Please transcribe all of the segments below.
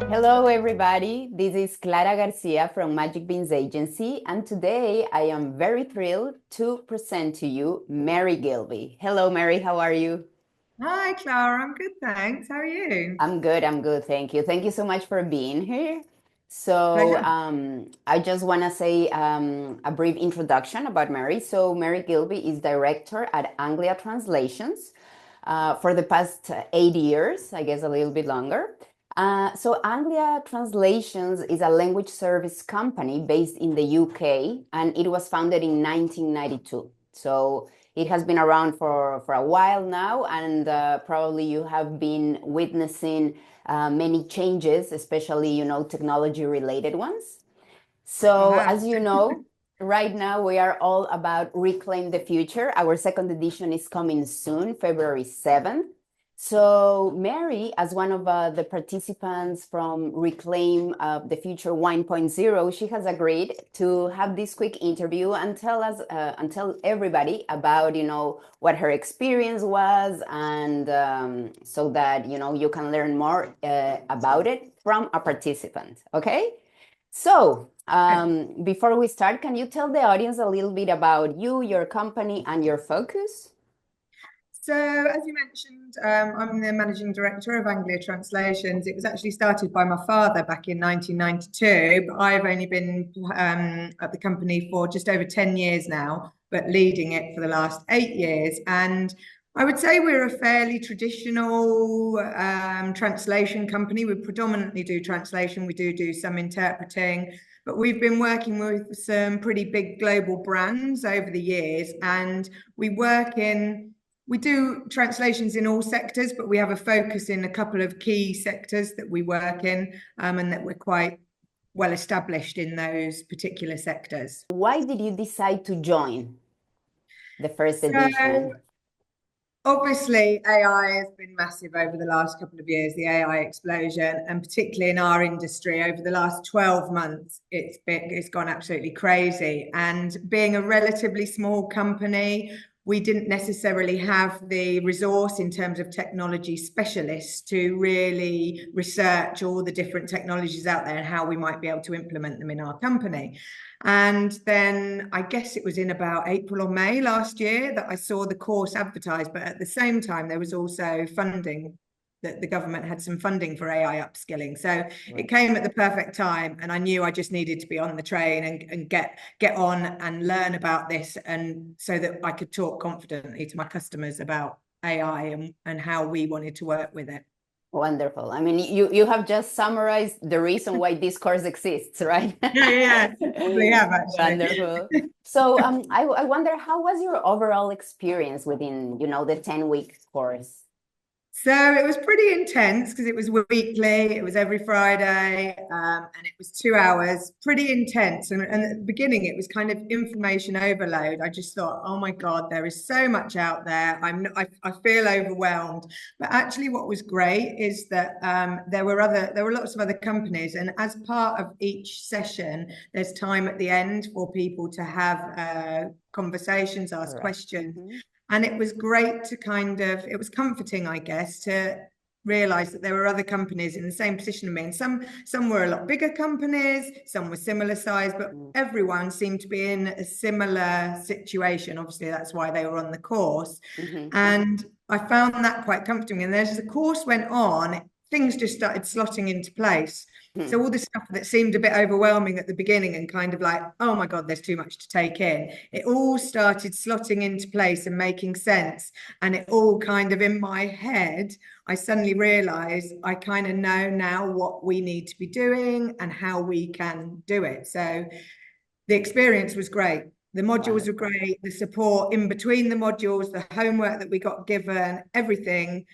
Hello, everybody. This is Clara Garcia from Magic Beans Agency, and today I am very thrilled to present to you Mary Gilbey. Hello, Mary. How are you? Hi, Clara. I'm good, thanks. How are you? I'm good. I'm good. Thank you. Thank you so much for being here. So, Pleasure. I just want to say a brief introduction about Mary. So, Mary Gilbey is director at Anglia Translations for the past 8 years, I guess a little bit longer. So, Anglia Translations is a language service company based in the UK, and it was founded in 1992. So, it has been around for a while now, and probably you have been witnessing many changes, especially, technology related ones. I So, have. as you know, right now we are all about Reclaim the Future. Our second edition is coming soon, February 7th. So, Mary, as one of the participants from Reclaim the Future 1.0, she has agreed to have this quick interview and tell us and tell everybody about, what her experience was, and so that, you can learn more about it from a participant. Okay? So, before we start, can you tell the audience a little bit about you, your company, and your focus? So, as you mentioned, I'm the managing director of Anglia Translations. It was actually started by my father back in 1992, but I've only been at the company for just over 10 years now, but leading it for the last 8 years. And I would say we're a fairly traditional translation company. We predominantly do translation. We do some interpreting, but we've been working with some pretty big global brands over the years, and we do translations in all sectors, but we have a focus in a couple of key sectors that we work in, and that we're quite well established in those particular sectors. Why did you decide to join the first So edition? obviously, AI has been massive over the last couple of years, the AI explosion, and particularly in our industry over the last 12 months, it's gone absolutely crazy. And being a relatively small company, we didn't necessarily have the resource in terms of technology specialists to really research all the different technologies out there and how we might be able to implement them in our company. And then I guess it was in about April or May last year that I saw the course advertised. But at the same time, there was also funding, that the government had some funding for AI upskilling. So it came at the perfect time. And I knew I just needed to be on the train and get on and learn about this, and so that I could talk confidently to my customers about AI and how we wanted to work with it. Wonderful. I mean, you have just summarized the reason why this course exists, right? Yeah, probably have actually. Wonderful. So, I wonder, how was your overall experience within, the 10-week course? So it was pretty intense because it was weekly, it was every Friday, and it was 2 hours, pretty intense. And at the beginning, it was kind of information overload. I just thought, oh my God, there is so much out there. I feel overwhelmed. But actually, what was great is that there were lots of other companies, and as part of each session, there's time at the end for people to have conversations, ask Correct. questions. Mhm. And it was great to it was comforting, I guess, to realize that there were other companies in the same position as me. And some were a lot bigger companies, some were similar size, but everyone seemed to be in a similar situation. Obviously, that's why they were on the course. Mhm. And I found that quite comforting. And as the course went on, things just started slotting into place. So Mhm. all the stuff that seemed a bit overwhelming at the beginning and kind of like, oh my God, there's too much to take in, it all started slotting into place and making sense. And it all kind of in my head, I suddenly realized I kind of know now what we need to be doing and how we can do it. So the experience was great. The modules were Wonderful. great, the support in between the modules, the homework that we got given, everything,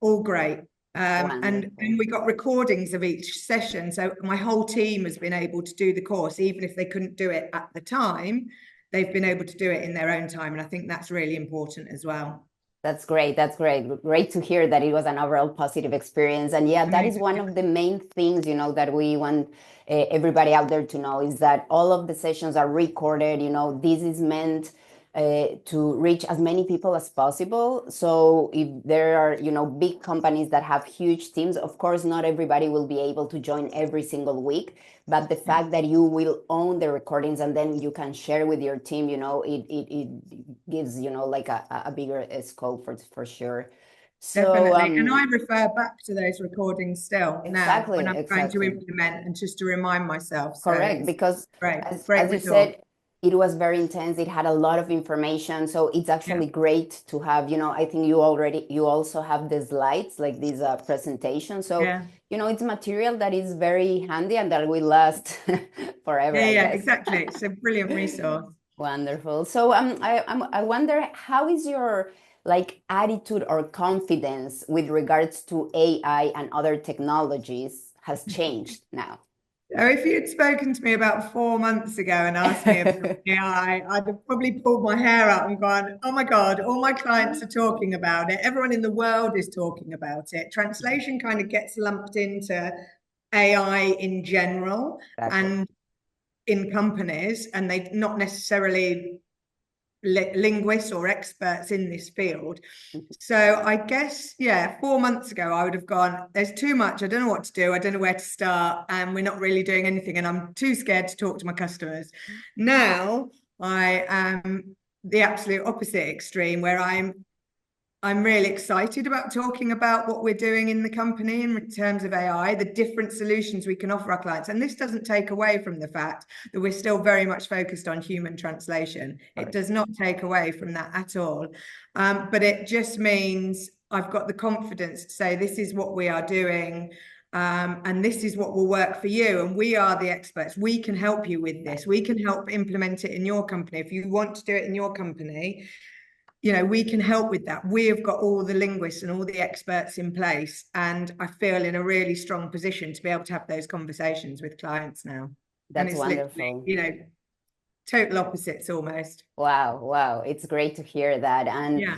all great. And Wonderful. we got recordings of each session. So my whole team has been able to do the course, even if they couldn't do it at the time, they've been able to do it in their own time. And I think that's really important as well. That's great. That's great. Great to hear that it was an overall positive experience. And yeah, that is Amazing. one of the main things, that we want everybody out there to know, is that all of the sessions are recorded. This is meant to reach as many people as possible. So if there are, big companies that have huge teams, of course, not everybody will be able to join every single week. But the fact that you will own the recordings and then you can share with your team, it gives, like a bigger scope for sure. So Definitely. And I refer back to those recordings still now when exactly, I'm trying to exactly. implement and just to remind myself. So Correct, it's because great, as great as you resource. said, it was very intense. It had a lot of information, so it's Yeah. actually great to have. I think you also have the slides like this presentation. So Yeah. it's material that is very handy and that will last forever, Yeah, I yeah, guess. exactly. It's a brilliant resource. Wonderful. So I wonder how is your like attitude or confidence with regards to AI and other technologies has changed now? So if you'd spoken to me about 4 months ago and asked me about AI, I'd have probably pulled my hair out and gone, oh my God, all my clients are talking about it. Everyone in the world is talking about it. Translation kind of gets lumped into AI in general Exactly. and in companies, and they not necessarily linguists or experts in this field. So I guess, yeah, 4 months ago, I would have gone, there's too much. I don't know what to do. I don't know where to start. And we're not really doing anything. And I'm too scared to talk to my customers. Now I am the absolute opposite extreme where I'm really excited about talking about what we're doing in the company in terms of AI, the different solutions we can offer our clients. And this doesn't take away from the fact that we're still very much focused on human translation. It does not take away from that at all. But it just means I've got the confidence to say, this is what we are doing. And this is what will work for you. And we are the experts. We can help you with this. We can help implement it in your company. If you want to do it in your company, we can help with that. We have got all the linguists and all the experts in place. And I feel in a really strong position to be able to have those conversations with clients now. And That's it's literally, wonderful. total opposites almost. Wow, wow. It's great to hear that. And, Yeah.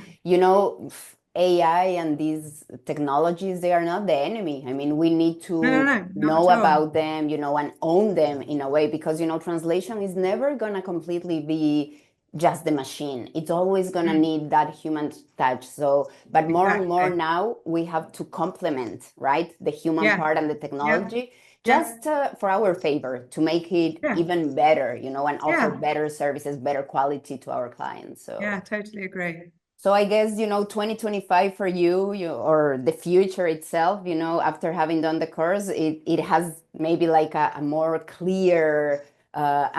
AI and these technologies, they are not the enemy. I mean, we need No, no, to no, not know at all. about them, and own them in a way because, translation is never going to completely be just the machine. It's always going to Mm, need that human touch. So, but more and more exactly. now, we have to complement, right? The human Yeah. part and the Yeah. technology Yeah. just for our favor to make it Yeah. even better, and offer Yeah. better services, better quality to our clients. Yeah. So, Totally agree. so I guess, 2025 for you, or the future itself, after having done the course, it has maybe like a more clear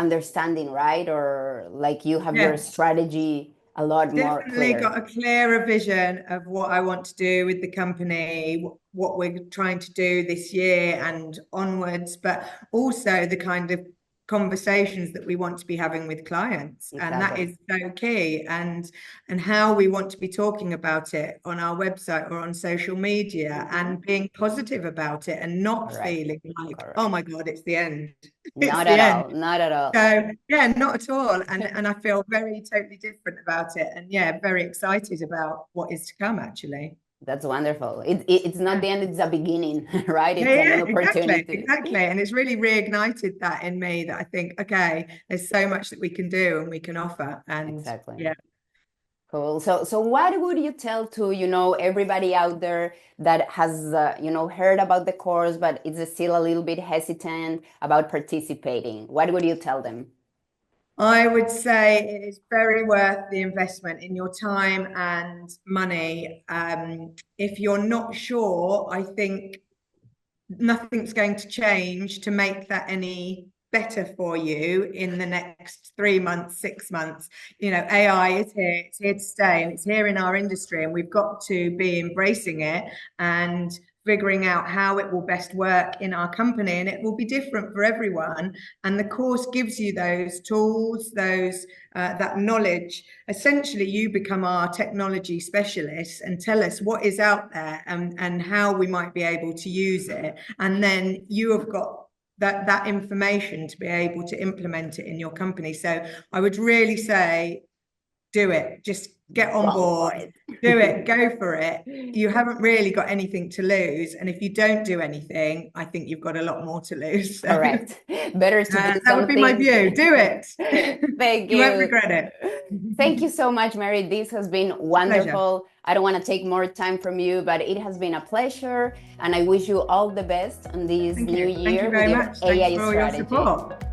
understanding, right? Or like you have your Yeah. strategy a lot more Definitely clear. got a clearer vision of what I want to do with the company, what we're trying to do this year and onwards, but also the kind of conversations that we want to be having with clients. And that Exactly. is so key. And how we want to be talking about it on our website or on social media and being positive about it and not Correct. feeling like, oh Correct. my God, it's the end. It's Not the at end. all. Not at all. So yeah, not at all. And I feel very totally different about it. And yeah, very excited about what is to come actually. That's wonderful. It's not Yeah. the end, it's a beginning, right? Yeah, It's a new yeah, exactly, opportunity. exactly. And it's really reignited that in me that I think, okay, there's so much that we can do and we can offer. And Exactly. yeah, Cool. So what would you tell to, everybody out there that has, heard about the course, but is still a little bit hesitant about participating? What would you tell them? I would say it is very worth the investment in your time and money. If you're not sure, I think nothing's going to change to make that any better for you in the next 3 months, 6 months. AI is here, it's here to stay, and it's here in our industry, and we've got to be embracing it and figuring out how it will best work in our company, and it will be different for everyone. And the course gives you those tools, that knowledge. Essentially, you become our technology specialists and tell us what is out there and how we might be able to use it. And then you have got that information to be able to implement it in your company. So I would really say do it. Just get on Go for board, it. Do it, go for it. You haven't really got anything to lose. And if you don't do anything, I think you've got a lot more to lose. So, Correct. Better to do that something. would be my view. Do it. Thank You won't you. regret it. Thank you so much, Mary. This has been wonderful. I don't want to take more time from you, but it has been a pleasure. And I wish you all the best on this Thank new you. Thank year you with very your much. AI Thanks for all your strategy. support.